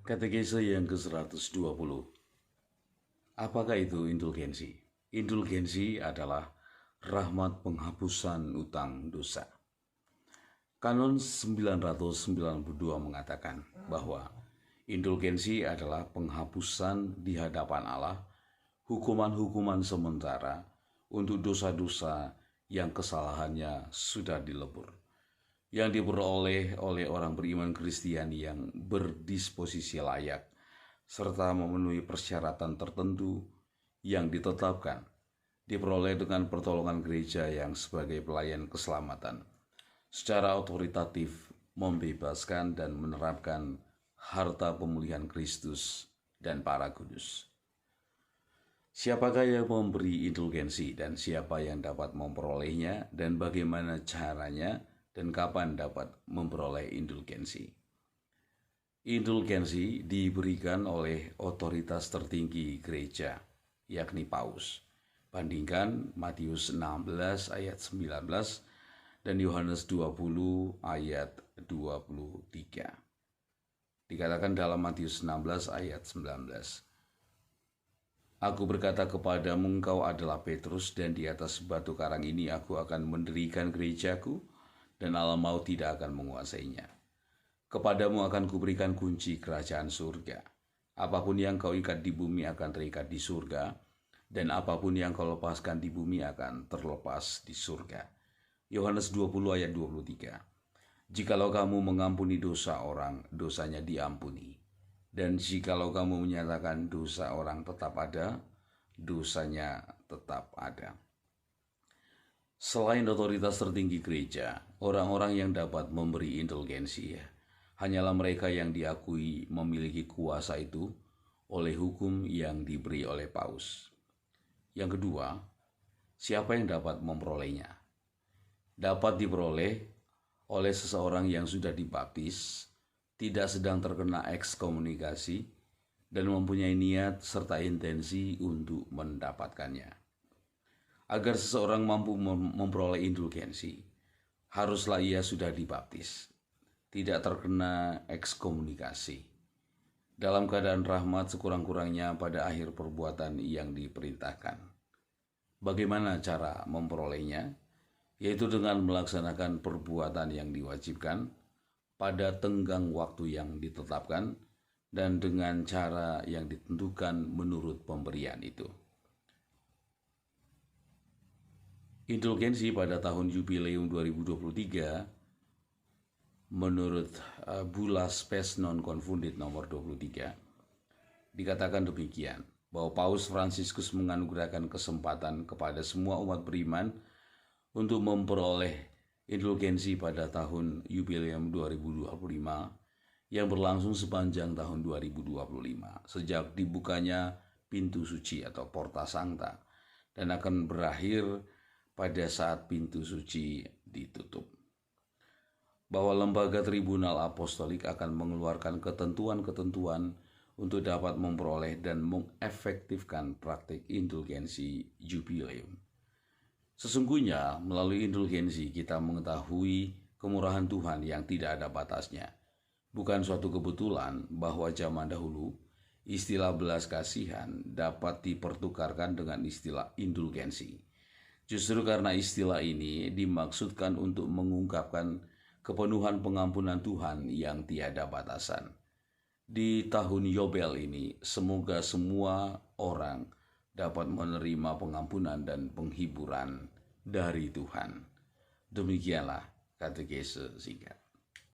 Katekese yang ke-120. Apakah itu indulgensi? Indulgensi adalah rahmat penghapusan utang dosa. Kanon 992 mengatakan bahwa indulgensi adalah penghapusan di hadapan Allah hukuman-hukuman sementara untuk dosa-dosa yang kesalahannya sudah dilebur, yang diperoleh oleh orang beriman Kristiani yang berdisposisi layak serta memenuhi persyaratan tertentu yang ditetapkan, diperoleh dengan pertolongan gereja yang sebagai pelayan keselamatan, secara otoritatif membebaskan dan menerapkan harta pemulihan Kristus dan para kudus. Siapakah yang memberi indulgensi dan siapa yang dapat memperolehnya dan bagaimana caranya dan kapan dapat memperoleh indulgensi? Indulgensi diberikan oleh otoritas tertinggi gereja, yakni Paus. Bandingkan Matius 16 ayat 19 dan Yohanes 20 ayat 23. Dikatakan dalam Matius 16 ayat 19. Aku berkata kepadamu, engkau adalah Petrus, dan di atas batu karang ini aku akan mendirikan gerejaku, dan alam maut tidak akan menguasainya. Kepadamu akan kuberikan kunci kerajaan surga. Apapun yang kau ikat di bumi akan terikat di surga, dan apapun yang kau lepaskan di bumi akan terlepas di surga. Yohanes 20 ayat 23. Jikalau kamu mengampuni dosa orang, dosanya diampuni. Dan jikalau kamu menyatakan dosa orang tetap ada, dosanya tetap ada. Selain otoritas tertinggi gereja, orang-orang yang dapat memberi indulgensi hanyalah mereka yang diakui memiliki kuasa itu oleh hukum yang diberi oleh Paus. Yang kedua, siapa yang dapat memperolehnya? Dapat diperoleh oleh seseorang yang sudah dibaptis, tidak sedang terkena ekskomunikasi, dan mempunyai niat serta intensi untuk mendapatkannya. Agar seseorang mampu memperoleh indulgensi, haruslah ia sudah dibaptis, tidak terkena ekskomunikasi, dalam keadaan rahmat sekurang-kurangnya pada akhir perbuatan yang diperintahkan. Bagaimana cara memperolehnya? Yaitu dengan melaksanakan perbuatan yang diwajibkan pada tenggang waktu yang ditetapkan dan dengan cara yang ditentukan menurut pemberian itu. Indulgensi pada tahun Jubileum 2023 menurut Bulas Spes Non Confundit nomor 23 dikatakan demikian, bahwa Paus Fransiskus menganugerahkan kesempatan kepada semua umat beriman untuk memperoleh indulgensi pada tahun Jubileum 2025 yang berlangsung sepanjang tahun 2025 sejak dibukanya pintu suci atau Porta Sancta dan akan berakhir pada saat pintu suci ditutup. Bahwa lembaga Tribunal Apostolik akan mengeluarkan ketentuan-ketentuan untuk dapat memperoleh dan mengefektifkan praktik indulgensi Jubileum. Sesungguhnya melalui indulgensi kita mengetahui kemurahan Tuhan yang tidak ada batasnya. Bukan suatu kebetulan bahwa zaman dahulu istilah belas kasihan dapat dipertukarkan dengan istilah indulgensi. Justru karena istilah ini dimaksudkan untuk mengungkapkan kepenuhan pengampunan Tuhan yang tiada batasan. Di tahun Yobel ini, semoga semua orang dapat menerima pengampunan dan penghiburan dari Tuhan. Demikianlah katekese singkat.